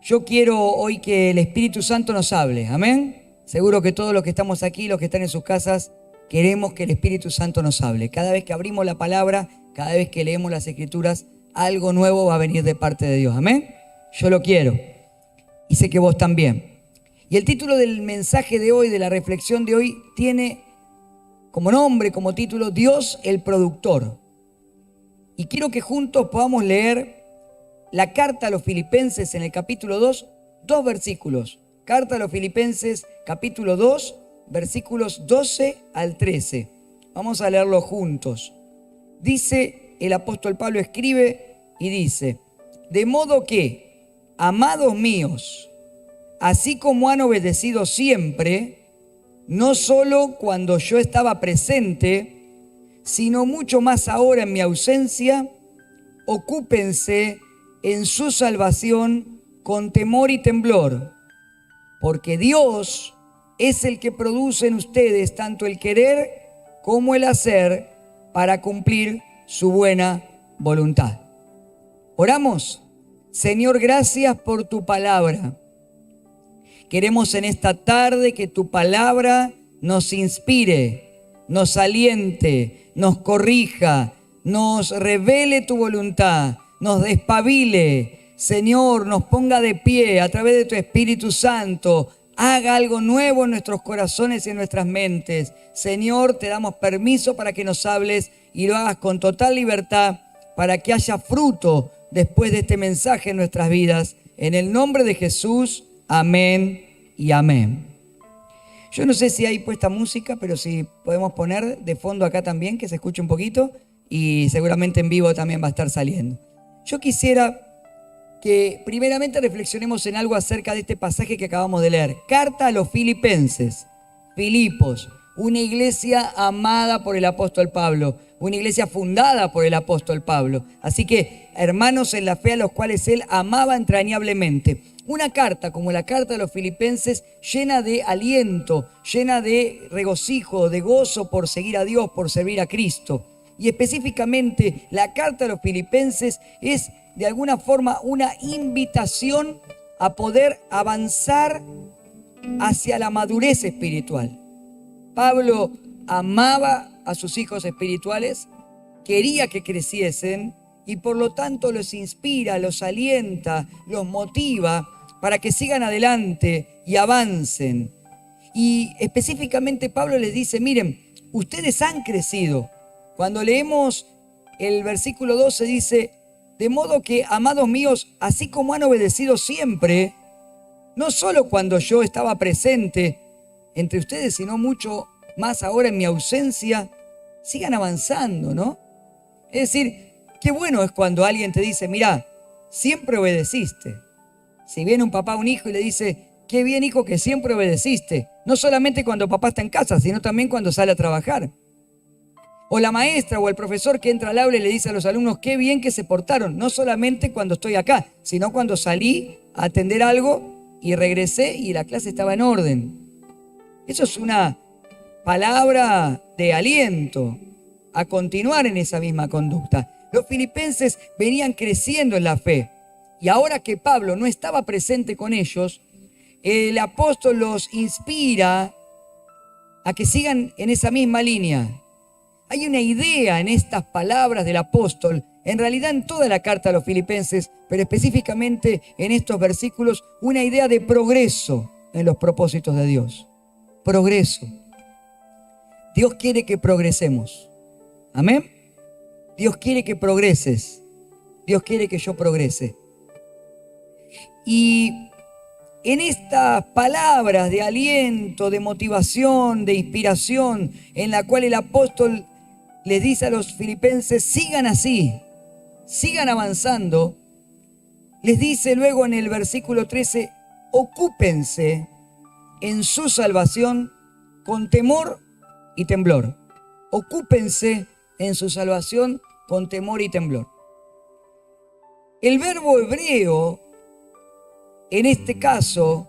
Yo quiero hoy que el Espíritu Santo nos hable, amén. Seguro que todos los que estamos aquí, los que están en sus casas, queremos que el Espíritu Santo nos hable. Cada vez que abrimos la palabra, cada vez que leemos las Escrituras, algo nuevo va a venir de parte de Dios, amén. Yo lo quiero y sé que vos también. Y el título del mensaje de hoy, de la reflexión de hoy, tiene como nombre, como título, Dios el productor. Y quiero que juntos podamos leer la carta a los Filipenses en el capítulo 2, dos versículos. Carta a los Filipenses, capítulo 2, versículos 12 al 13. Vamos a leerlo juntos. Dice el apóstol Pablo, escribe y dice: de modo que, amados míos, así como han obedecido siempre, no solo cuando yo estaba presente, sino mucho más ahora en mi ausencia, ocúpense en su salvación con temor y temblor, porque Dios es el que produce en ustedes tanto el querer como el hacer para cumplir su buena voluntad. Oramos. Señor, gracias por tu palabra. Queremos en esta tarde que tu palabra nos inspire, nos aliente, nos corrija, nos revele tu voluntad, nos despabile. Señor, nos ponga de pie a través de tu Espíritu Santo. Haga algo nuevo en nuestros corazones y en nuestras mentes. Señor, te damos permiso para que nos hables y lo hagas con total libertad para que haya fruto después de este mensaje en nuestras vidas. En el nombre de Jesús, amén y amén. Yo no sé si hay puesta música, pero si podemos poner de fondo acá también, que se escuche un poquito, y seguramente en vivo también va a estar saliendo. Yo quisiera que primeramente reflexionemos en algo acerca de este pasaje que acabamos de leer. Carta a los Filipenses, Filipos, una iglesia amada por el apóstol Pablo, una iglesia fundada por el apóstol Pablo. Así que hermanos en la fe a los cuales él amaba entrañablemente. Una carta como la carta de los Filipenses llena de aliento, llena de regocijo, de gozo por seguir a Dios, por servir a Cristo. Y específicamente la carta de los Filipenses es de alguna forma una invitación a poder avanzar hacia la madurez espiritual. Pablo amaba a sus hijos espirituales, quería que creciesen y por lo tanto los inspira, los alienta, los motiva para que sigan adelante y avancen. Y específicamente Pablo les dice, miren, ustedes han crecido. Cuando leemos el versículo 12 dice, de modo que, amados míos, así como han obedecido siempre, no solo cuando yo estaba presente entre ustedes, sino mucho más ahora en mi ausencia, sigan avanzando, ¿no? Es decir, qué bueno es cuando alguien te dice, mirá, siempre obedeciste. Si viene un papá a un hijo y le dice, qué bien hijo que siempre obedeciste, no solamente cuando papá está en casa, sino también cuando sale a trabajar. O la maestra o el profesor que entra al aula y le dice a los alumnos, qué bien que se portaron, no solamente cuando estoy acá, sino cuando salí a atender algo y regresé y la clase estaba en orden. Eso es una palabra de aliento a continuar en esa misma conducta. Los filipenses venían creciendo en la fe y ahora que Pablo no estaba presente con ellos, el apóstol los inspira a que sigan en esa misma línea. Hay una idea en estas palabras del apóstol, en realidad en toda la carta a los Filipenses, pero específicamente en estos versículos, una idea de progreso en los propósitos de Dios. Progreso. Dios quiere que progresemos. ¿Amén? Dios quiere que progreses. Dios quiere que yo progrese. Y en estas palabras de aliento, de motivación, de inspiración, en la cual el apóstol les dice a los filipenses, sigan así, sigan avanzando. Les dice luego en el versículo 13, ocúpense en su salvación con temor y temblor. Ocúpense en su salvación con temor y temblor. El verbo hebreo, en este caso,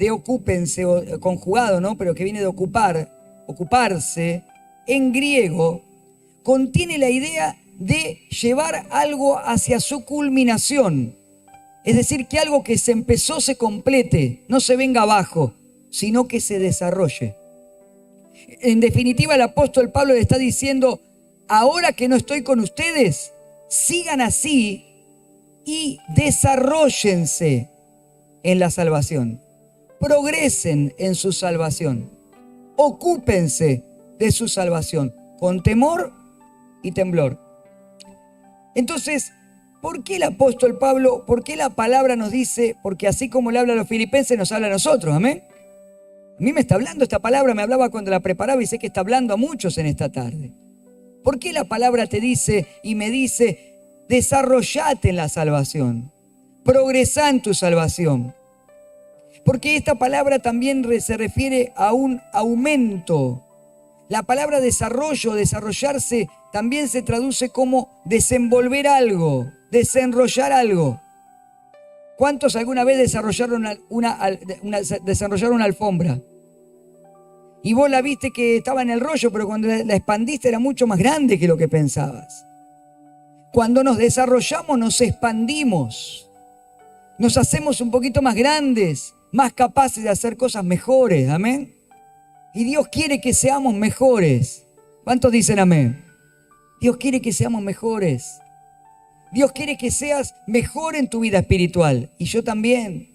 de ocúpense, conjugado, ¿no? Pero que viene de ocupar, ocuparse, en griego, contiene la idea de llevar algo hacia su culminación, Es decir, que algo que se empezó se complete, no se venga abajo, sino que se desarrolle. En definitiva, el apóstol Pablo le está diciendo, ahora que no estoy con ustedes, sigan así y desarróllense en la salvación. Progresen en su salvación. Ocúpense de su salvación con temor y temblor. Entonces, ¿por qué el apóstol Pablo, por qué la palabra nos dice? Porque así como le habla a los filipenses, nos habla a nosotros, amén. A mí me está hablando esta palabra, me hablaba cuando la preparaba y sé que está hablando a muchos en esta tarde. ¿Por qué la palabra te dice y me dice, desarrollate en la salvación, progresá en tu salvación? Porque esta palabra también se refiere a un aumento. La palabra desarrollo, desarrollarse, también se traduce como desenvolver algo, desenrollar algo. ¿Cuántos alguna vez desarrollaron una alfombra? Y vos la viste que estaba en el rollo, pero cuando la expandiste era mucho más grande que lo que pensabas. Cuando nos desarrollamos, nos expandimos. Nos hacemos un poquito más grandes, más capaces de hacer cosas mejores. Amén. Y Dios quiere que seamos mejores. ¿Cuántos dicen amén? Dios quiere que seamos mejores. Dios quiere que seas mejor en tu vida espiritual. Y yo también.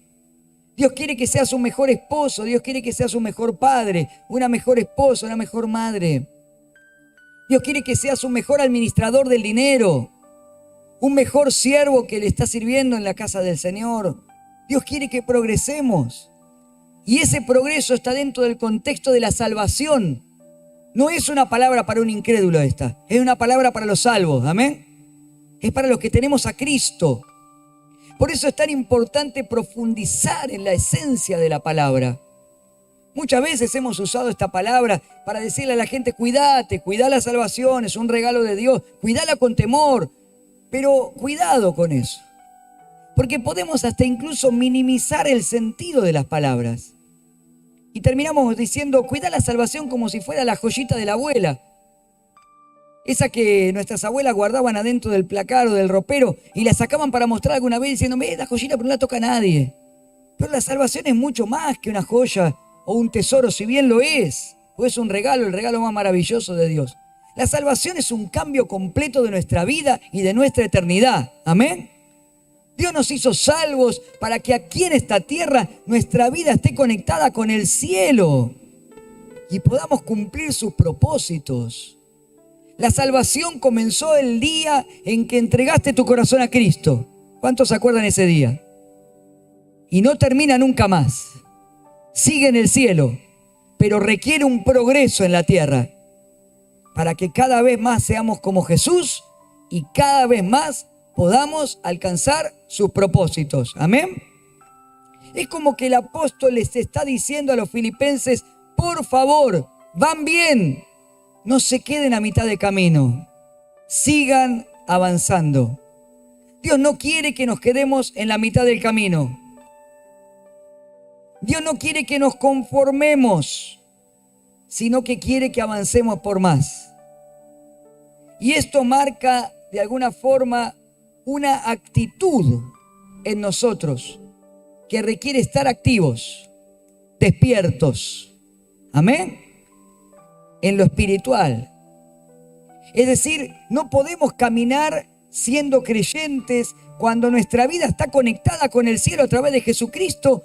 Dios quiere que seas un mejor esposo. Dios quiere que seas un mejor padre, una mejor esposa, una mejor madre. Dios quiere que seas un mejor administrador del dinero, un mejor siervo que le está sirviendo en la casa del Señor. Dios quiere que progresemos. Y ese progreso está dentro del contexto de la salvación. No es una palabra para un incrédulo esta, es una palabra para los salvos, amén. Es para los que tenemos a Cristo. Por eso es tan importante profundizar en la esencia de la palabra. Muchas veces hemos usado esta palabra para decirle a la gente, cuídate, cuidá la salvación, es un regalo de Dios, cuidala con temor, pero cuidado con eso. Porque podemos hasta incluso minimizar el sentido de las palabras. Y terminamos diciendo, cuida la salvación como si fuera la joyita de la abuela. Esa que nuestras abuelas guardaban adentro del placar o del ropero y la sacaban para mostrar alguna vez diciendo, la joyita, pero no la toca a nadie. Pero la salvación es mucho más que una joya o un tesoro, si bien lo es, o es un regalo, el regalo más maravilloso de Dios. La salvación es un cambio completo de nuestra vida y de nuestra eternidad. Amén. Dios nos hizo salvos para que aquí en esta tierra nuestra vida esté conectada con el cielo y podamos cumplir sus propósitos. La salvación comenzó el día en que entregaste tu corazón a Cristo. ¿Cuántos se acuerdan ese día? Y no termina nunca más. Sigue en el cielo, pero requiere un progreso en la tierra para que cada vez más seamos como Jesús y cada vez más podamos alcanzar sus propósitos. Amén. Es como que el apóstol les está diciendo a los filipenses, por favor, van bien, no se queden a mitad de camino, sigan avanzando. Dios no quiere que nos quedemos en la mitad del camino. Dios no quiere que nos conformemos, sino que quiere que avancemos por más. Y esto marca de alguna forma una actitud en nosotros que requiere estar activos, despiertos. Amén. En lo espiritual. Es decir, no podemos caminar siendo creyentes cuando nuestra vida está conectada con el cielo a través de Jesucristo,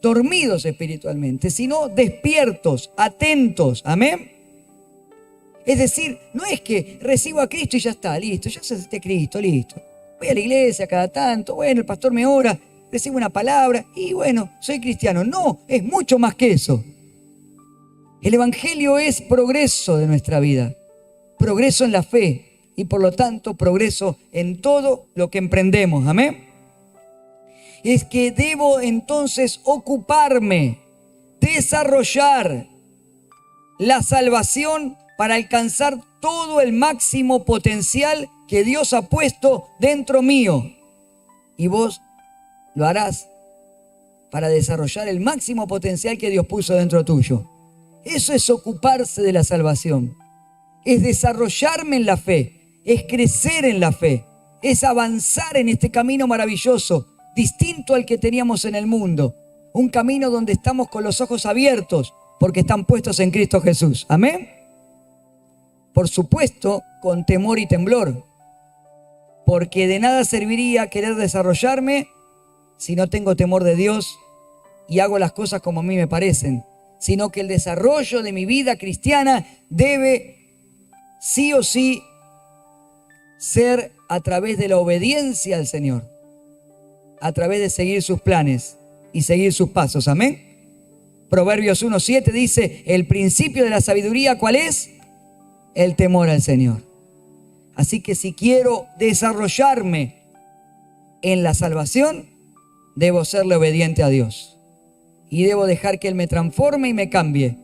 dormidos espiritualmente, sino despiertos, atentos. Amén. Es decir, no es que recibo a Cristo y ya está, listo, ya acepté a Cristo, listo. Voy a la iglesia cada tanto, bueno, el pastor me ora, recibo una palabra y bueno, soy cristiano. No, es mucho más que eso. El evangelio es progreso de nuestra vida, progreso en la fe y por lo tanto progreso en todo lo que emprendemos. Amén. Es que debo entonces ocuparme, desarrollar la salvación para alcanzar todo el máximo potencial que Dios ha puesto dentro mío. Y vos lo harás para desarrollar el máximo potencial que Dios puso dentro tuyo. Eso es ocuparse de la salvación. Es desarrollarme en la fe. Es crecer en la fe. Es avanzar en este camino maravilloso distinto al que teníamos en el mundo. Un camino donde estamos con los ojos abiertos porque están puestos en Cristo Jesús. Amén. Por supuesto, con temor y temblor, porque de nada serviría querer desarrollarme si no tengo temor de Dios y hago las cosas como a mí me parecen, sino que el desarrollo de mi vida cristiana debe sí o sí ser a través de la obediencia al Señor, a través de seguir sus planes y seguir sus pasos. Amén. Proverbios 1:7 dice, el principio de la sabiduría, ¿cuál es? El temor al Señor. Así que si quiero desarrollarme en la salvación, debo serle obediente a Dios. Y debo dejar que Él me transforme y me cambie,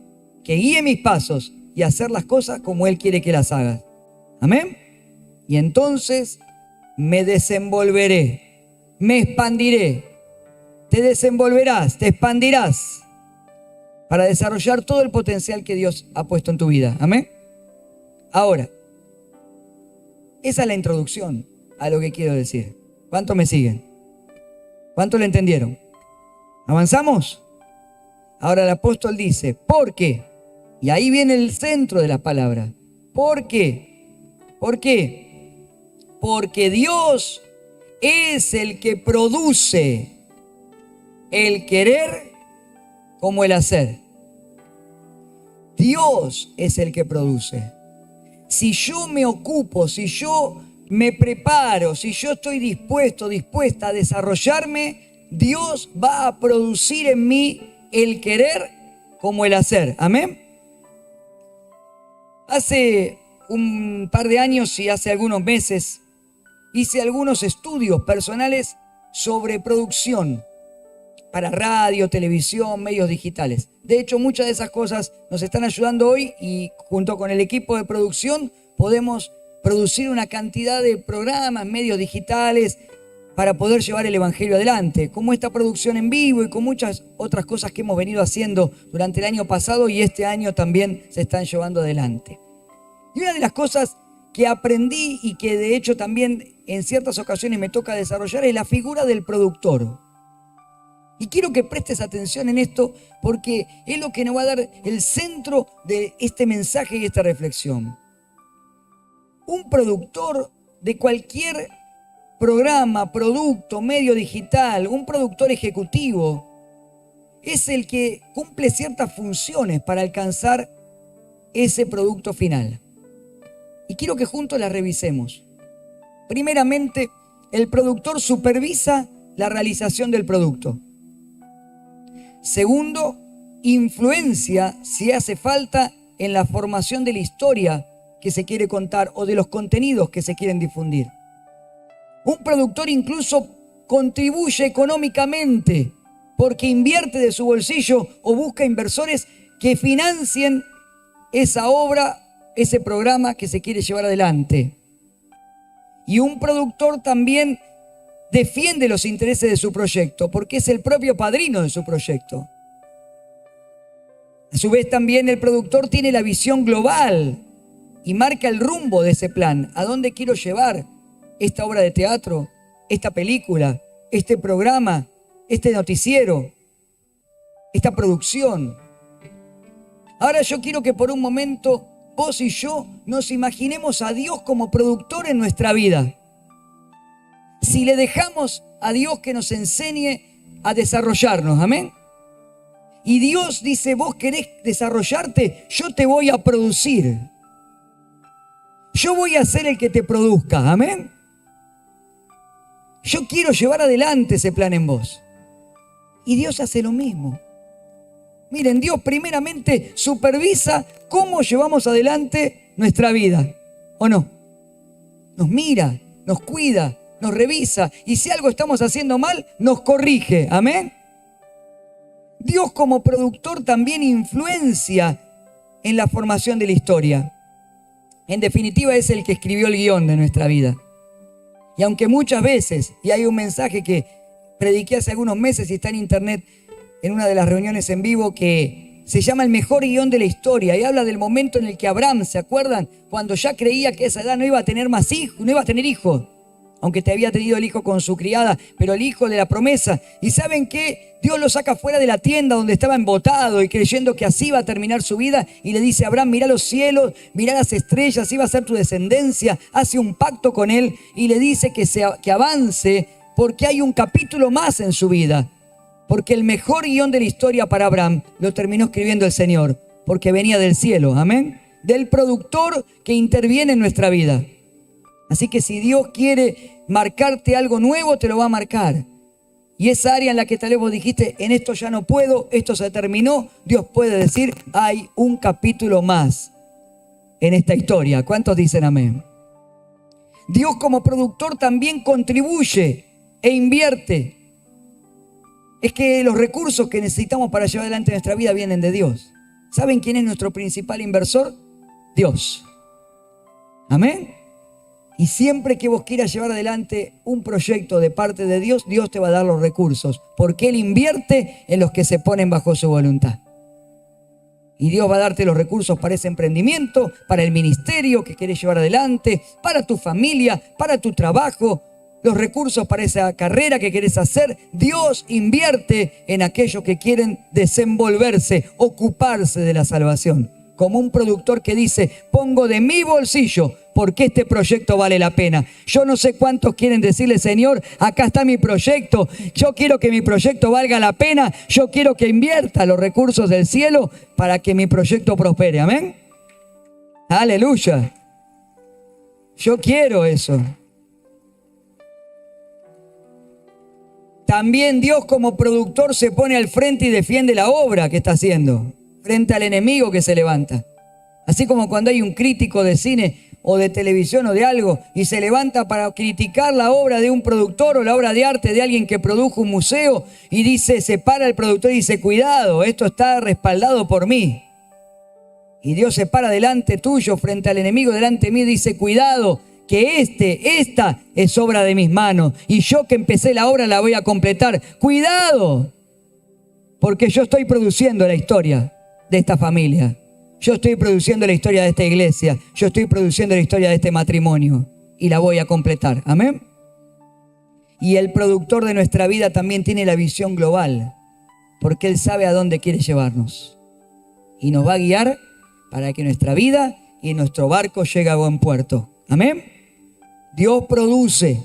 que guíe mis pasos y hacer las cosas como Él quiere que las haga. Amén. Y entonces me desenvolveré, me expandiré. Te desenvolverás, te expandirás para desarrollar todo el potencial que Dios ha puesto en tu vida. Amén. Ahora, esa es la introducción a lo que quiero decir. ¿Cuántos me siguen? ¿Cuántos lo entendieron? ¿Avanzamos? Ahora el apóstol dice, ¿por qué? Y ahí viene el centro de la palabra. ¿Por qué? ¿Por qué? Porque Dios es el que produce el querer como el hacer. Dios es el que produce. Si yo me ocupo, si yo me preparo, si yo estoy dispuesta a desarrollarme, Dios va a producir en mí el querer como el hacer. Amén. Hace un par de años y hace algunos meses hice algunos estudios personales sobre producción para radio, televisión, medios digitales. De hecho, muchas de esas cosas nos están ayudando hoy y junto con el equipo de producción podemos producir una cantidad de programas, medios digitales para poder llevar el evangelio adelante, como esta producción en vivo y con muchas otras cosas que hemos venido haciendo durante el año pasado y este año también se están llevando adelante. Y una de las cosas que aprendí y que de hecho también en ciertas ocasiones me toca desarrollar es la figura del productor. Y quiero que prestes atención en esto porque es lo que nos va a dar el centro de este mensaje y esta reflexión. Un productor de cualquier programa, producto, medio digital, un productor ejecutivo, es el que cumple ciertas funciones para alcanzar ese producto final. Y quiero que juntos las revisemos. Primeramente, el productor supervisa la realización del producto. Segundo, influencia, si hace falta, en la formación de la historia que se quiere contar o de los contenidos que se quieren difundir. Un productor incluso contribuye económicamente porque invierte de su bolsillo o busca inversores que financien esa obra, ese programa que se quiere llevar adelante. Y un productor también defiende los intereses de su proyecto porque es el propio padrino de su proyecto. A su vez también el productor tiene la visión global y marca el rumbo de ese plan. ¿A dónde quiero llevar esta obra de teatro, esta película, este programa, este noticiero, esta producción? Ahora yo quiero que por un momento vos y yo nos imaginemos a Dios como productor en nuestra vida. Si le dejamos a Dios que nos enseñe a desarrollarnos, amén. Y Dios dice, vos querés desarrollarte, yo te voy a producir. Yo voy a ser el que te produzca, amén. Yo quiero llevar adelante ese plan en vos. Y Dios hace lo mismo. Miren, Dios primeramente supervisa cómo llevamos adelante nuestra vida, ¿o no? Nos mira, nos cuida, nos revisa y si algo estamos haciendo mal, nos corrige, amén. Dios como productor también influencia en la formación de la historia. En definitiva es el que escribió el guión de nuestra vida. Y aunque muchas veces, y hay un mensaje que prediqué hace algunos meses y está en internet en una de las reuniones en vivo que se llama El mejor guión de la historia y habla del momento en el que Abraham, ¿se acuerdan? Cuando ya creía que a esa edad no iba a tener más hijos, no iba a tener hijos. aunque te había tenido el hijo con su criada, pero el hijo de la promesa. ¿Y saben qué? Dios lo saca fuera de la tienda donde estaba embotado y creyendo que así iba a terminar su vida, y le dice a Abraham: mira los cielos, mira las estrellas, así va a ser tu descendencia. Hace un pacto con él y le dice que avance, porque hay un capítulo más en su vida. Porque el mejor guión de la historia para Abraham lo terminó escribiendo el Señor, porque venía del cielo, amén, del productor que interviene en nuestra vida. Así que si Dios quiere marcarte algo nuevo, te lo va a marcar. Y esa área en la que tal vez vos dijiste: en esto ya no puedo, esto se terminó, Dios puede decir: hay un capítulo más en esta historia. ¿Cuántos dicen amén? Dios como productor también contribuye e invierte. Es que los recursos que necesitamos para llevar adelante nuestra vida vienen de Dios. ¿Saben quién es nuestro principal inversor? Dios. Amén. Y siempre que vos quieras llevar adelante un proyecto de parte de Dios, Dios te va a dar los recursos, porque Él invierte en los que se ponen bajo su voluntad. Y Dios va a darte los recursos para ese emprendimiento, para el ministerio que querés llevar adelante, para tu familia, para tu trabajo, los recursos para esa carrera que querés hacer. Dios invierte en aquellos que quieren desenvolverse, ocuparse de la salvación. Como un productor que dice: pongo de mi bolsillo porque este proyecto vale la pena. Yo no sé cuántos quieren decirle: Señor, acá está mi proyecto. Yo quiero que mi proyecto valga la pena. Yo quiero que invierta los recursos del cielo para que mi proyecto prospere. Amén. Aleluya. Yo quiero eso. También Dios como productor se pone al frente y defiende la obra que está haciendo frente al enemigo que se levanta. Así como cuando hay un crítico de cine o de televisión o de algo y se levanta para criticar la obra de un productor o la obra de arte de alguien que produjo un museo, y dice, se para el productor y dice: cuidado, esto está respaldado por mí. Y Dios se para delante tuyo, frente al enemigo, delante de mí, y dice: cuidado, que esta es obra de mis manos, y yo que empecé la obra la voy a completar. Cuidado, porque yo estoy produciendo la historia de esta familia. Yo estoy produciendo la historia de esta iglesia. Yo estoy produciendo la historia de este matrimonio y la voy a completar. Amén. Y el productor de nuestra vida también tiene la visión global, porque Él sabe a dónde quiere llevarnos y nos va a guiar para que nuestra vida y nuestro barco llegue a buen puerto. Amén. Dios produce.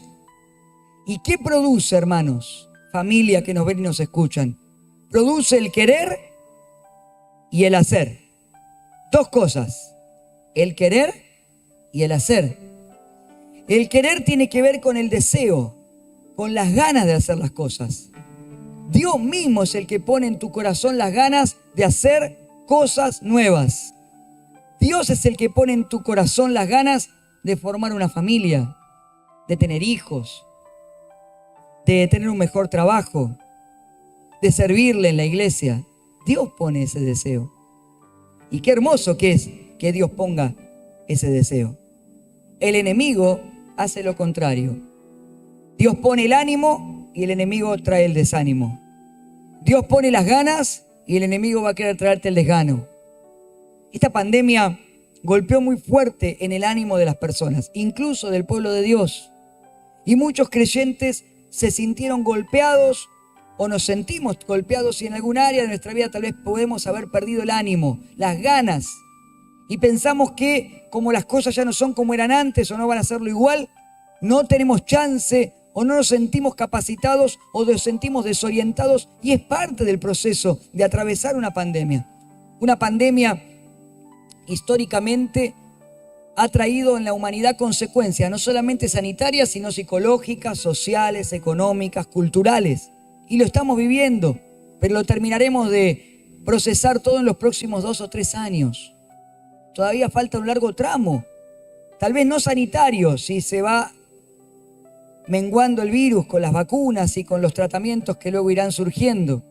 ¿Y qué produce, hermanos? Familia que nos ven y nos escuchan. Produce el querer y el hacer. Dos cosas: el querer y el hacer. El querer tiene que ver con el deseo, con las ganas de hacer las cosas. Dios mismo es el que pone en tu corazón las ganas de hacer cosas nuevas. Dios es el que pone en tu corazón las ganas de formar una familia, de tener hijos, de tener un mejor trabajo, de servirle en la iglesia. Dios pone ese deseo. Y qué hermoso que es que Dios ponga ese deseo. El enemigo hace lo contrario. Dios pone el ánimo y el enemigo trae el desánimo. Dios pone las ganas y el enemigo va a querer traerte el desgano. Esta pandemia golpeó muy fuerte en el ánimo de las personas, incluso del pueblo de Dios. Y muchos creyentes se sintieron golpeados, o nos sentimos golpeados, y en algún área de nuestra vida tal vez podemos haber perdido el ánimo, las ganas, y pensamos que como las cosas ya no son como eran antes o no van a serlo igual, no tenemos chance o no nos sentimos capacitados o nos sentimos desorientados, y es parte del proceso de atravesar una pandemia. Una pandemia históricamente ha traído en la humanidad consecuencias no solamente sanitarias, sino psicológicas, sociales, económicas, culturales. Y lo estamos viviendo, pero lo terminaremos de procesar todo en los próximos 2 o 3 años. Todavía falta un largo tramo, tal vez no sanitario, si se va menguando el virus con las vacunas y con los tratamientos que luego irán surgiendo,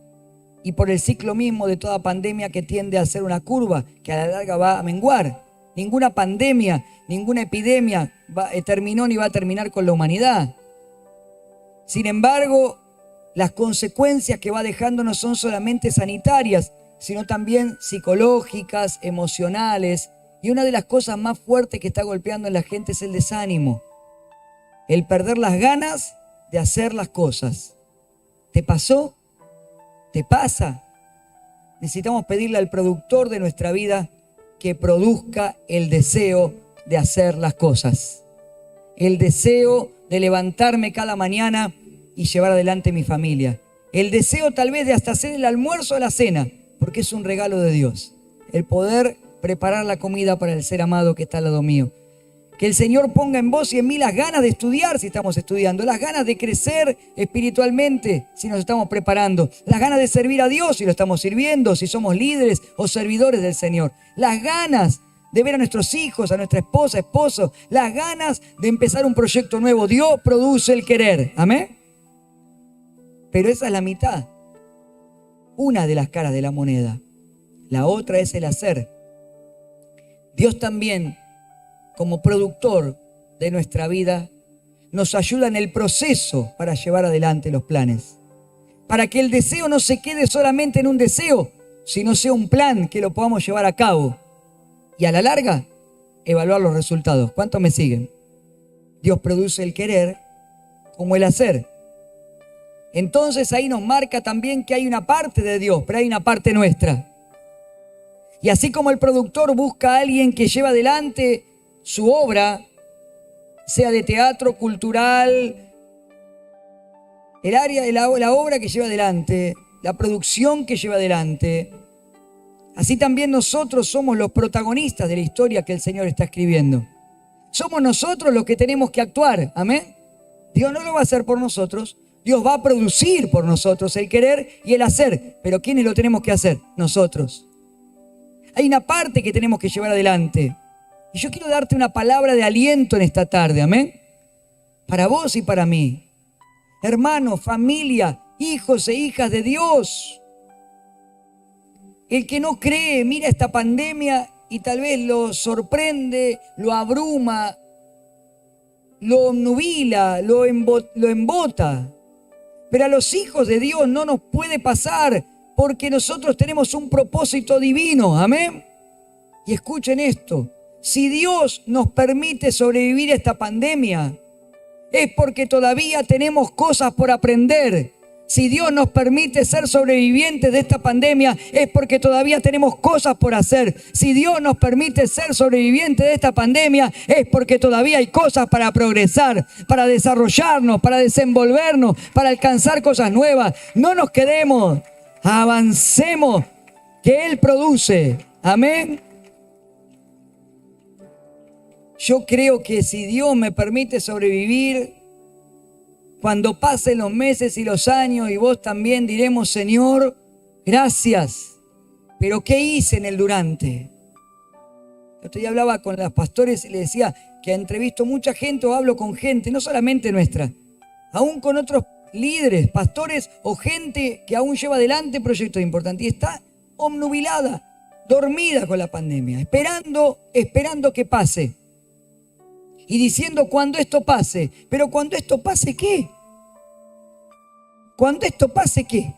y por el ciclo mismo de toda pandemia que tiende a ser una curva que a la larga va a menguar. Ninguna pandemia, ninguna epidemia terminó ni va a terminar con la humanidad. Sin embargo, las consecuencias que va dejando no son solamente sanitarias, sino también psicológicas, emocionales. Y una de las cosas más fuertes que está golpeando en la gente es el desánimo. el perder las ganas de hacer las cosas. ¿Te pasó? ¿Te pasa? Necesitamos pedirle al productor de nuestra vida que produzca el deseo de hacer las cosas. El deseo de levantarme cada mañana y llevar adelante mi familia. El deseo tal vez de hasta hacer el almuerzo o la cena, porque es un regalo de Dios. El poder preparar la comida para el ser amado que está al lado mío. Que el Señor ponga en vos y en mí las ganas de estudiar si estamos estudiando, las ganas de crecer espiritualmente si nos estamos preparando, las ganas de servir a Dios si lo estamos sirviendo, si somos líderes o servidores del Señor, las ganas de ver a nuestros hijos, a nuestra esposa, esposo, las ganas de empezar un proyecto nuevo. Dios produce el querer, amén. Pero esa es la mitad, una de las caras de la moneda. La otra es el hacer. Dios también, como productor de nuestra vida, nos ayuda en el proceso para llevar adelante los planes. Para que el deseo no se quede solamente en un deseo, sino sea un plan que lo podamos llevar a cabo. Y a la larga, evaluar los resultados. ¿Cuántos me siguen? Dios produce el querer como el hacer. Entonces ahí nos marca también que hay una parte de Dios, pero hay una parte nuestra. Y así como el productor busca a alguien que lleve adelante su obra, sea de teatro, cultural, el área de la obra que lleva adelante, la producción que lleva adelante, así también nosotros somos los protagonistas de la historia que el Señor está escribiendo. Somos nosotros los que tenemos que actuar, amén. Dios no lo va a hacer por nosotros, Dios va a producir por nosotros el querer y el hacer, pero ¿quiénes lo tenemos que hacer? Nosotros. Hay una parte que tenemos que llevar adelante. Y yo quiero darte una palabra de aliento en esta tarde, amén. Para vos y para mí. Hermanos, familia, hijos e hijas de Dios. El que no cree, mira esta pandemia y tal vez lo sorprende, lo abruma, lo obnubila, lo embota. Pero a los hijos de Dios no nos puede pasar porque nosotros tenemos un propósito divino, amén. Y escuchen esto. Si Dios nos permite sobrevivir a esta pandemia, es porque todavía tenemos cosas por aprender. Si Dios nos permite ser sobrevivientes de esta pandemia, es porque todavía tenemos cosas por hacer. Si Dios nos permite ser sobrevivientes de esta pandemia, es porque todavía hay cosas para progresar, para desarrollarnos, para desenvolvernos, para alcanzar cosas nuevas. No nos quedemos, avancemos, que Él produce. Amén. Yo creo que si Dios me permite sobrevivir, cuando pasen los meses y los años y vos también diremos, Señor, gracias. Pero ¿qué hice en el durante? El otro día hablaba con los pastores y les decía que entrevisto mucha gente o hablo con gente, no solamente nuestra, aún con otros líderes, pastores o gente que aún lleva adelante proyectos importantes y está obnubilada, dormida con la pandemia, esperando que pase. Y diciendo cuando esto pase. Pero cuando esto pase, ¿qué? Cuando esto pase, ¿qué?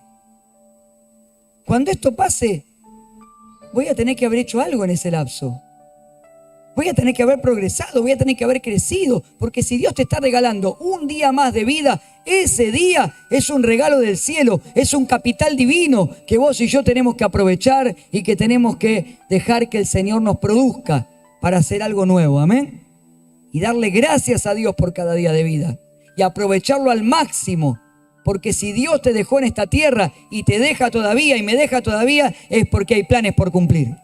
Cuando esto pase, voy a tener que haber hecho algo en ese lapso. Voy a tener que haber progresado, voy a tener que haber crecido. Porque si Dios te está regalando un día más de vida, ese día es un regalo del cielo, es un capital divino que vos y yo tenemos que aprovechar y que tenemos que dejar que el Señor nos produzca para hacer algo nuevo. Amén. Y darle gracias a Dios por cada día de vida. Y aprovecharlo al máximo. Porque si Dios te dejó en esta tierra y te deja todavía y me deja todavía, es porque hay planes por cumplir.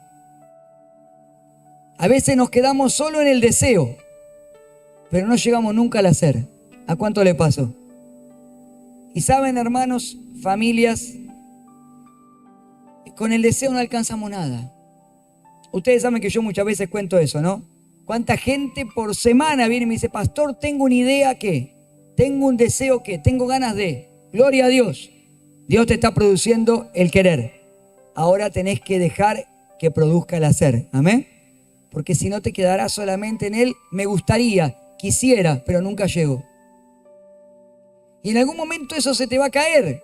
A veces nos quedamos solo en el deseo, pero no llegamos nunca al hacer. ¿A cuánto le pasó? Y saben, hermanos, familias, con el deseo no alcanzamos nada. Ustedes saben que yo muchas veces cuento eso, ¿no? ¿Cuánta gente por semana viene y me dice, pastor, tengo una idea que, tengo un deseo que, tengo ganas de? Gloria a Dios. Dios te está produciendo el querer. Ahora tenés que dejar que produzca el hacer. Amén. Porque si no te quedarás solamente en él, me gustaría, quisiera, pero nunca llego. Y en algún momento eso se te va a caer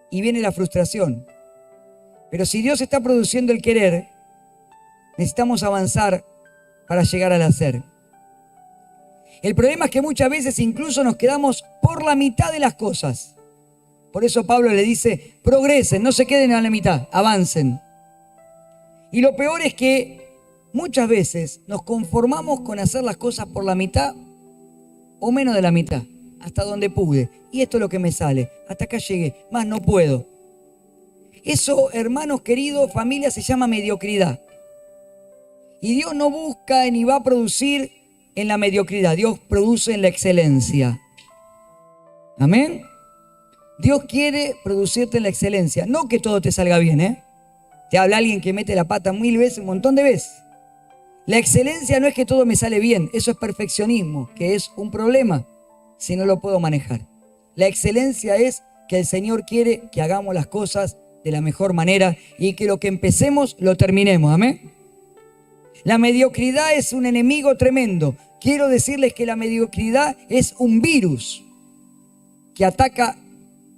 y viene la frustración. Pero si Dios está produciendo el querer, necesitamos avanzar para llegar al hacer. El problema es que muchas veces incluso nos quedamos por la mitad de las cosas. Por eso Pablo le dice, progresen, no se queden a la mitad, avancen. Y lo peor es que muchas veces nos conformamos con hacer las cosas por la mitad o menos de la mitad, hasta donde pude. Y esto es lo que me sale, hasta acá llegué, más no puedo. Eso, hermanos queridos, familia, se llama mediocridad. Y Dios no busca ni va a producir en la mediocridad, Dios produce en la excelencia. Amén. Dios quiere producirte en la excelencia, no que todo te salga bien, ¿eh? Te habla alguien que mete la pata 1000 veces, un montón de veces. La excelencia no es que todo me sale bien, eso es perfeccionismo, que es un problema si no lo puedo manejar. La excelencia es que el Señor quiere que hagamos las cosas de la mejor manera y que lo que empecemos lo terminemos, amén. La mediocridad es un enemigo tremendo. Quiero decirles que la mediocridad es un virus que ataca,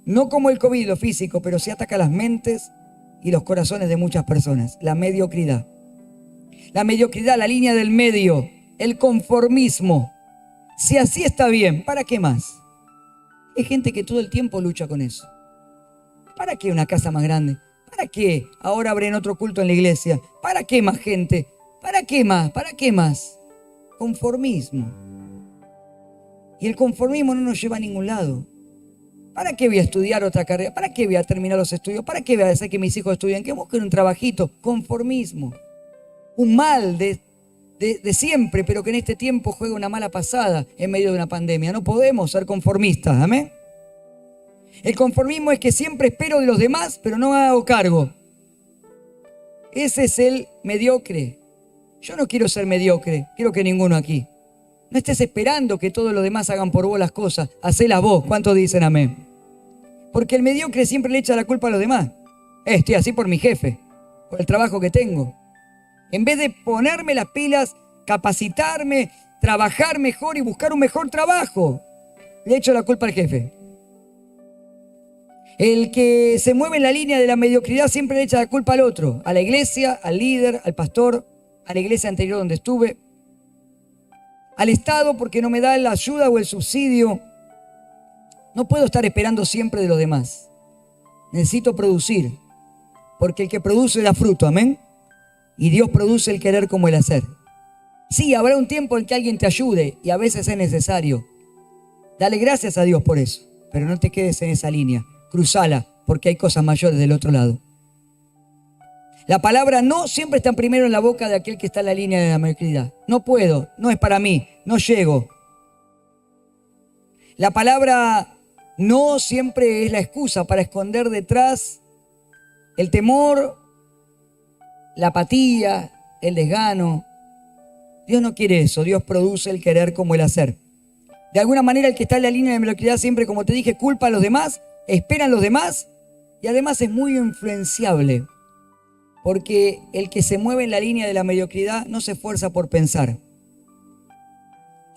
no como el COVID, lo físico, pero sí ataca las mentes y los corazones de muchas personas. La mediocridad. La mediocridad, la línea del medio, el conformismo. Si así está bien, ¿para qué más? Hay gente que todo el tiempo lucha con eso. ¿Para qué una casa más grande? ¿Para qué ahora abren otro culto en la iglesia? ¿Para qué más gente? ¿Para qué más? ¿Para qué más? Conformismo. Y el conformismo no nos lleva a ningún lado. ¿Para qué voy a estudiar otra carrera? ¿Para qué voy a terminar los estudios? ¿Para qué voy a hacer que mis hijos estudien? Que busquen un trabajito. Conformismo. Un mal de siempre, pero que en este tiempo juega una mala pasada en medio de una pandemia. No podemos ser conformistas, amén. El conformismo es que siempre espero de los demás, pero no me hago cargo. Ese es el mediocre. Yo no quiero ser mediocre, quiero que ninguno aquí. No estés esperando que todos los demás hagan por vos las cosas, hacelas vos. ¿Cuántos dicen amén? Porque el mediocre siempre le echa la culpa a los demás. Estoy así por mi jefe, por el trabajo que tengo. En vez de ponerme las pilas, capacitarme, trabajar mejor y buscar un mejor trabajo, le echo la culpa al jefe. El que se mueve en la línea de la mediocridad siempre le echa la culpa al otro, a la iglesia, al líder, al pastor, a la iglesia anterior donde estuve, al Estado porque no me da la ayuda o el subsidio. No puedo estar esperando siempre de los demás. Necesito producir, porque el que produce da fruto, amén. Y Dios produce el querer como el hacer. Sí, habrá un tiempo en que alguien te ayude y a veces es necesario. Dale gracias a Dios por eso, pero no te quedes en esa línea. Cruzala, porque hay cosas mayores del otro lado. La palabra no siempre está primero en la boca de aquel que está en la línea de la mediocridad. No puedo, no es para mí, no llego. La palabra no siempre es la excusa para esconder detrás el temor, la apatía, el desgano. Dios no quiere eso, Dios produce el querer como el hacer. De alguna manera el que está en la línea de mediocridad siempre, como te dije, culpa a los demás, espera a los demás y además es muy influenciable. Porque el que se mueve en la línea de la mediocridad no se esfuerza por pensar.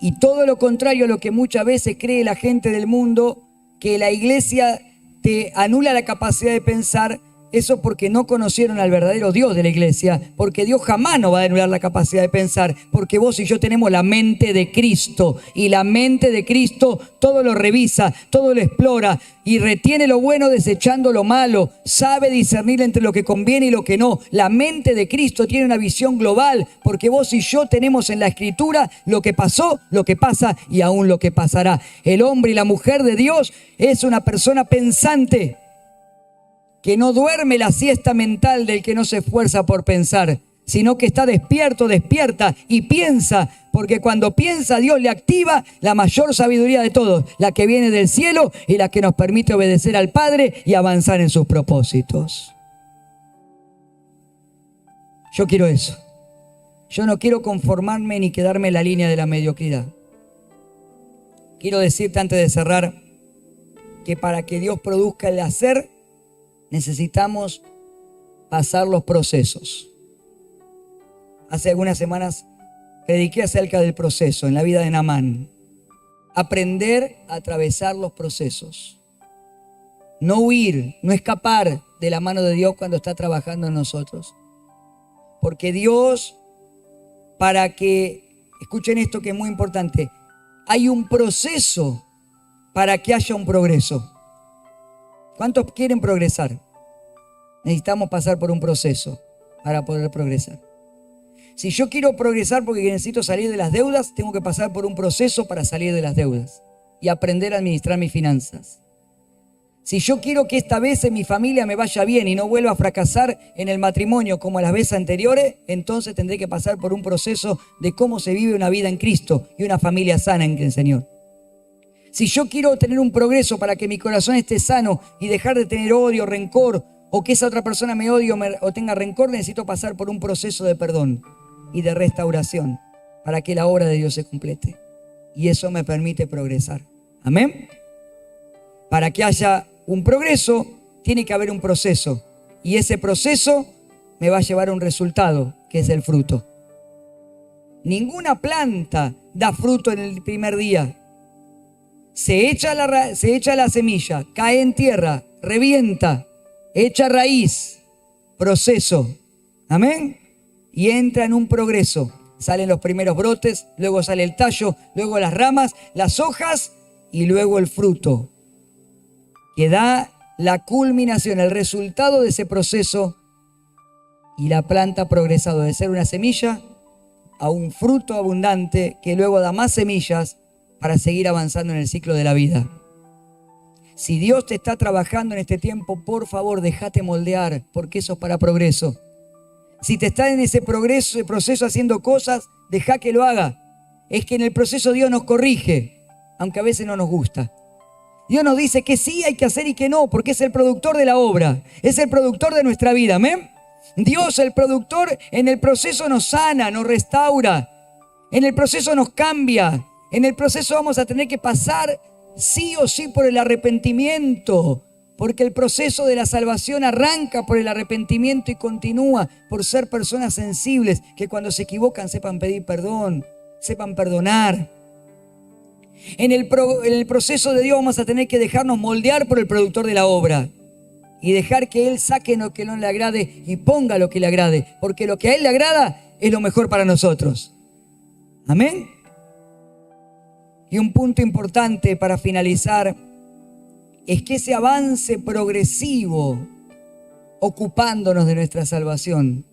Y todo lo contrario a lo que muchas veces cree la gente del mundo, que la iglesia te anula la capacidad de pensar, eso porque no conocieron al verdadero Dios de la iglesia, porque Dios jamás nos va a anular la capacidad de pensar, porque vos y yo tenemos la mente de Cristo, y la mente de Cristo todo lo revisa, todo lo explora, y retiene lo bueno desechando lo malo, sabe discernir entre lo que conviene y lo que no. La mente de Cristo tiene una visión global, porque vos y yo tenemos en la Escritura lo que pasó, lo que pasa y aún lo que pasará. El hombre y la mujer de Dios es una persona pensante, que no duerme la siesta mental del que no se esfuerza por pensar, sino que está despierto, despierta y piensa, porque cuando piensa Dios le activa la mayor sabiduría de todos, la que viene del cielo y la que nos permite obedecer al Padre y avanzar en sus propósitos. Yo quiero eso. Yo no quiero conformarme ni quedarme en la línea de la mediocridad. Quiero decirte antes de cerrar que para que Dios produzca el hacer, necesitamos pasar los procesos. Hace algunas semanas prediqué acerca del proceso en la vida de Naamán. Aprender a atravesar los procesos. No huir, no escapar de la mano de Dios cuando está trabajando en nosotros. Porque Dios, para que, escuchen esto que es muy importante, hay un proceso para que haya un progreso. ¿Cuántos quieren progresar? Necesitamos pasar por un proceso para poder progresar. Si yo quiero progresar porque necesito salir de las deudas, tengo que pasar por un proceso para salir de las deudas y aprender a administrar mis finanzas. Si yo quiero que esta vez en mi familia me vaya bien y no vuelva a fracasar en el matrimonio como las veces anteriores, entonces tendré que pasar por un proceso de cómo se vive una vida en Cristo y una familia sana en el Señor. Si yo quiero tener un progreso para que mi corazón esté sano y dejar de tener odio, rencor, o que esa otra persona me odie o tenga rencor, necesito pasar por un proceso de perdón y de restauración para que la obra de Dios se complete. Y eso me permite progresar. Amén. Para que haya un progreso, tiene que haber un proceso. Y ese proceso me va a llevar a un resultado, que es el fruto. Ninguna planta da fruto en el primer día. Se echa la semilla, cae en tierra, revienta, echa raíz, proceso. Amén. Y entra en un progreso. Salen los primeros brotes, luego sale el tallo, luego las ramas, las hojas y luego el fruto, que da la culminación, el resultado de ese proceso, y la planta ha progresado de ser una semilla a un fruto abundante que luego da más semillas para seguir avanzando en el ciclo de la vida. Si Dios te está trabajando en este tiempo, por favor, déjate moldear, porque eso es para progreso. Si te está en ese proceso haciendo cosas, deja que lo haga. Es que en el proceso Dios nos corrige, aunque a veces no nos gusta. Dios nos dice que sí hay que hacer y que no, porque es el productor de la obra, es el productor de nuestra vida, ¿amén? Dios, el productor, en el proceso nos sana, nos restaura, en el proceso nos cambia, en el proceso vamos a tener que pasar sí o sí por el arrepentimiento, porque el proceso de la salvación arranca por el arrepentimiento y continúa por ser personas sensibles, que cuando se equivocan sepan pedir perdón, sepan perdonar. En el proceso de Dios vamos a tener que dejarnos moldear por el productor de la obra y dejar que Él saque lo que no le agrade y ponga lo que le agrade, porque lo que a Él le agrada es lo mejor para nosotros. Amén. Y un punto importante para finalizar es que ese avance progresivo, ocupándonos de nuestra salvación,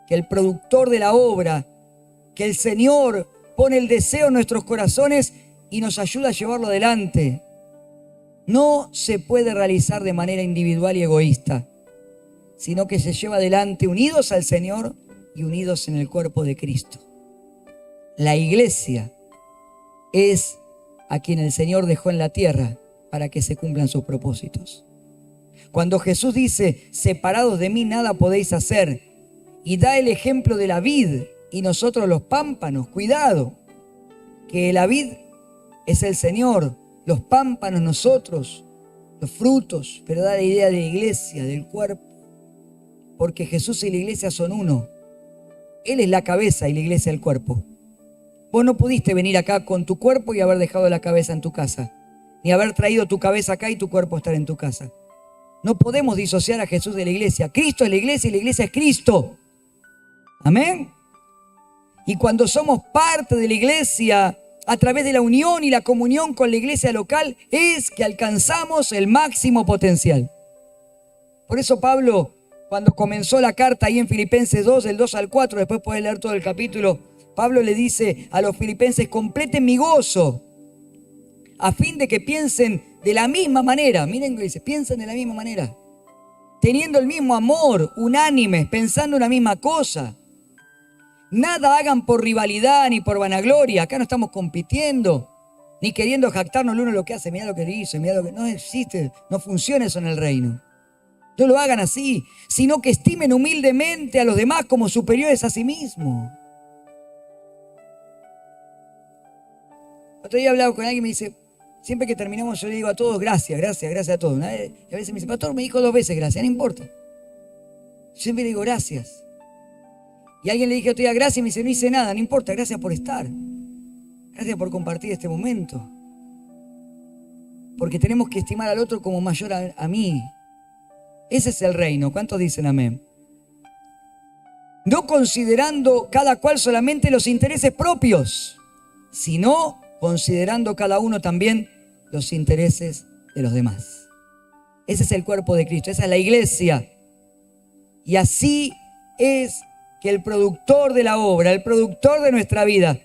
que el productor de la obra, que el Señor pone el deseo en nuestros corazones y nos ayuda a llevarlo adelante, no se puede realizar de manera individual y egoísta, sino que se lleva adelante unidos al Señor y unidos en el cuerpo de Cristo. La iglesia es a quien el Señor dejó en la tierra para que se cumplan sus propósitos. Cuando Jesús dice, separados de mí nada podéis hacer, y da el ejemplo de la vid y nosotros los pámpanos, cuidado, que la vid es el Señor, los pámpanos nosotros, los frutos, pero da la idea de la iglesia, del cuerpo, porque Jesús y la iglesia son uno. Él es la cabeza y la iglesia el cuerpo. Vos no pudiste venir acá con tu cuerpo y haber dejado la cabeza en tu casa, ni haber traído tu cabeza acá y tu cuerpo estar en tu casa. No podemos disociar a Jesús de la iglesia. Cristo es la iglesia y la iglesia es Cristo. Amén. Y cuando somos parte de la iglesia, a través de la unión y la comunión con la iglesia local, es que alcanzamos el máximo potencial. Por eso Pablo, cuando comenzó la carta ahí en Filipenses 2, del 2 al 4, después podés leer todo el capítulo, Pablo le dice a los filipenses, completen mi gozo, a fin de que piensen de la misma manera. Miren lo que dice, piensen de la misma manera, teniendo el mismo amor, unánimes, pensando en la misma cosa. Nada hagan por rivalidad ni por vanagloria. Acá no estamos compitiendo, ni queriendo jactarnos el uno lo que hace. Mirá lo que dice, mirá lo que... No existe, no funciona eso en el reino. No lo hagan así, sino que estimen humildemente a los demás como superiores a sí mismos. Otro día he hablado con alguien y me dice, siempre que terminamos yo le digo a todos gracias, gracias, gracias a todos. Y a veces me dice, pastor, me dijo 2 veces gracias, no importa. Yo siempre le digo gracias. Y a alguien le dije otro día gracias y me dice, no hice nada, no importa, gracias por estar. Gracias por compartir este momento. Porque tenemos que estimar al otro como mayor a mí. Ese es el reino. ¿Cuántos dicen amén? No considerando cada cual solamente los intereses propios, sino considerando cada uno también los intereses de los demás. Ese es el cuerpo de Cristo, esa es la iglesia. Y así es que el productor de la obra, el productor de nuestra vida,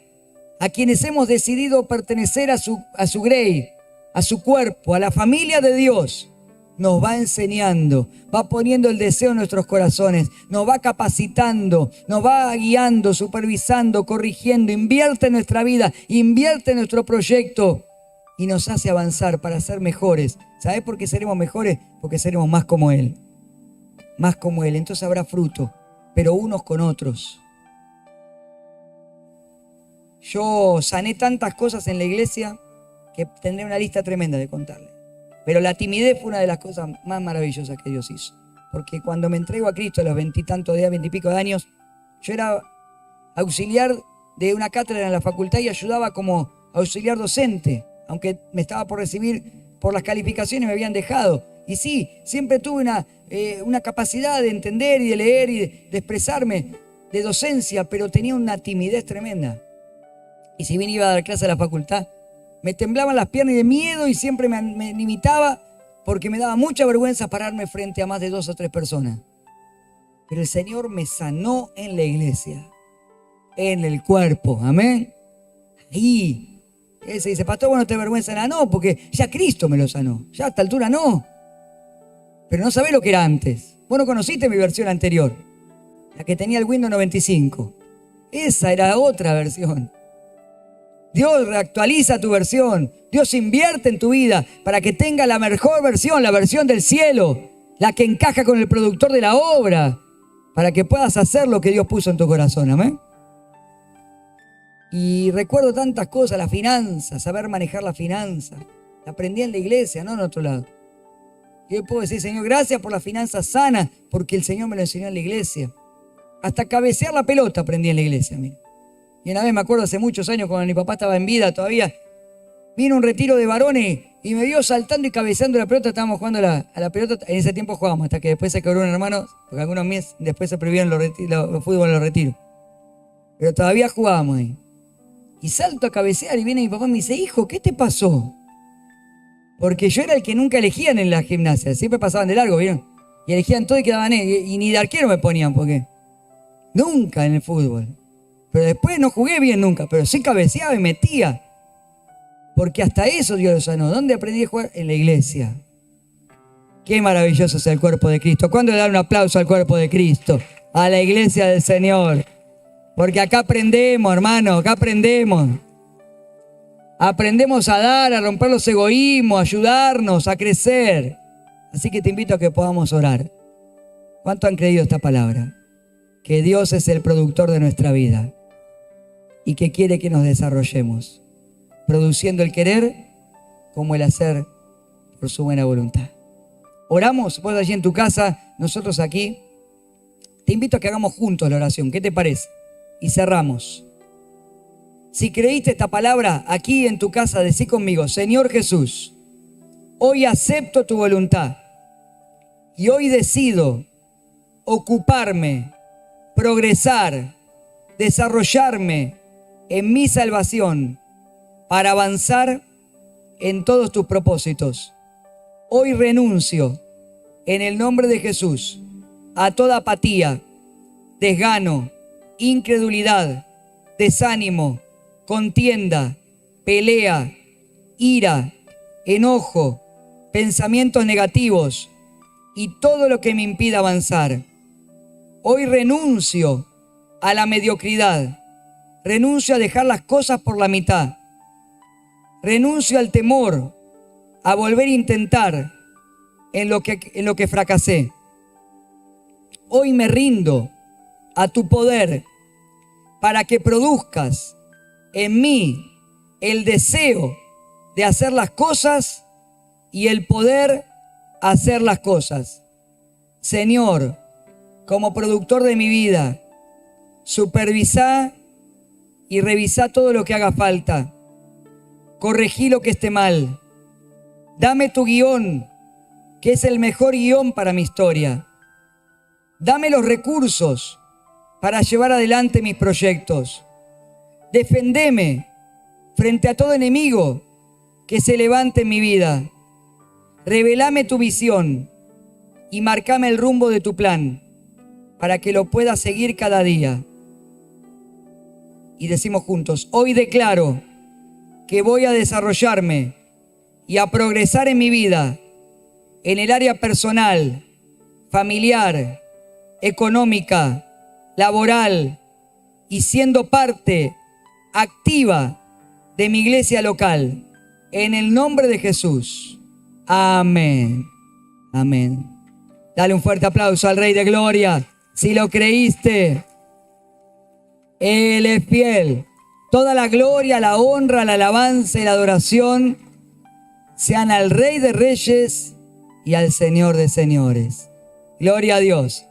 a quienes hemos decidido pertenecer a su grey, a su cuerpo, a la familia de Dios, nos va enseñando, va poniendo el deseo en nuestros corazones, nos va capacitando, nos va guiando, supervisando, corrigiendo, invierte en nuestra vida, invierte en nuestro proyecto y nos hace avanzar para ser mejores. ¿Sabes por qué seremos mejores? Porque seremos más como Él. Más como Él. Entonces habrá fruto, pero unos con otros. Yo sané tantas cosas en la iglesia que tendré una lista tremenda de contarle. Pero la timidez fue una de las cosas más maravillosas que Dios hizo. Porque cuando me entrego a Cristo a los 20 y tantos días, 20 y pico de años, yo era auxiliar de una cátedra en la facultad y ayudaba como auxiliar docente, aunque me estaba por recibir por las calificaciones, me habían dejado. Y sí, siempre tuve una capacidad de entender y de leer y de expresarme de docencia, pero tenía una timidez tremenda. Y si bien iba a dar clase a la facultad, me temblaban las piernas de miedo y siempre me limitaba porque me daba mucha vergüenza pararme frente a más de 2 o 3 personas. Pero el Señor me sanó en la iglesia, en el cuerpo, amén. Ahí, él se dice, pastor, bueno, ¿te vergüenza nada? No, porque ya Cristo me lo sanó, ya a esta altura no. Pero no sabés lo que era antes. Vos no conociste mi versión anterior, la que tenía el Windows 95. Esa era otra versión. Dios reactualiza tu versión. Dios invierte en tu vida para que tenga la mejor versión, la versión del cielo, la que encaja con el productor de la obra, para que puedas hacer lo que Dios puso en tu corazón. Amén. Y recuerdo tantas cosas, la finanza, saber manejar la finanza. La aprendí en la iglesia, no en otro lado. Y hoy puedo decir, Señor, gracias por la finanza sana, porque el Señor me lo enseñó en la iglesia. Hasta cabecear la pelota aprendí en la iglesia, mira. Y una vez me acuerdo hace muchos años cuando mi papá estaba en vida todavía, vino un retiro de varones y me vio saltando y cabeceando la pelota. Estábamos jugando a la pelota, en ese tiempo jugábamos hasta que después se quebró un hermano, porque algunos meses después se prohibieron los fútbol en los retiros. Pero todavía jugábamos ahí. Y salto a cabecear y viene mi papá y me dice, hijo, ¿qué te pasó? Porque yo era el que nunca elegían en la gimnasia, siempre pasaban de largo, ¿vieron? Y elegían todo y quedaban y ni de arquero me ponían, porque nunca en el fútbol. Pero después no jugué bien nunca, pero sí cabeceaba y metía. Porque hasta eso Dios lo sanó. ¿Dónde aprendí a jugar? En la iglesia. Qué maravilloso es el cuerpo de Cristo. ¿Cuándo le dan un aplauso al cuerpo de Cristo? A la iglesia del Señor. Porque acá aprendemos, hermano, acá aprendemos. Aprendemos a dar, a romper los egoísmos, a ayudarnos, a crecer. Así que te invito a que podamos orar. ¿Cuánto han creído esta palabra? Que Dios es el productor de nuestra vida y que quiere que nos desarrollemos, produciendo el querer como el hacer por su buena voluntad. Oramos, vos allí en tu casa, nosotros aquí. Te invito a que hagamos juntos la oración. ¿Qué te parece? Y cerramos. Si creíste esta palabra aquí en tu casa, decí conmigo, Señor Jesús, hoy acepto tu voluntad y hoy decido ocuparme, progresar, desarrollarme en mi salvación para avanzar en todos tus propósitos. Hoy renuncio en el nombre de Jesús a toda apatía, desgano, incredulidad, desánimo, contienda, pelea, ira, enojo, pensamientos negativos y todo lo que me impida avanzar. Hoy renuncio a la mediocridad, renuncio a dejar las cosas por la mitad, renuncio al temor, a volver a intentar en lo que fracasé. Hoy me rindo a tu poder para que produzcas en mí el deseo de hacer las cosas y el poder hacer las cosas. Señor, como productor de mi vida, supervisá y revisá todo lo que haga falta. Corregí lo que esté mal. Dame tu guión, que es el mejor guión para mi historia. Dame los recursos para llevar adelante mis proyectos. Defendeme frente a todo enemigo que se levante en mi vida. Revelame tu visión y marcame el rumbo de tu plan para que lo pueda seguir cada día. Y decimos juntos, hoy declaro que voy a desarrollarme y a progresar en mi vida, en el área personal, familiar, económica, laboral y siendo parte activa de mi iglesia local. En el nombre de Jesús. Amén. Amén. Dale un fuerte aplauso al Rey de Gloria. Si lo creíste, Él es fiel. Toda la gloria, la honra, la alabanza y la adoración sean al Rey de Reyes y al Señor de Señores. Gloria a Dios.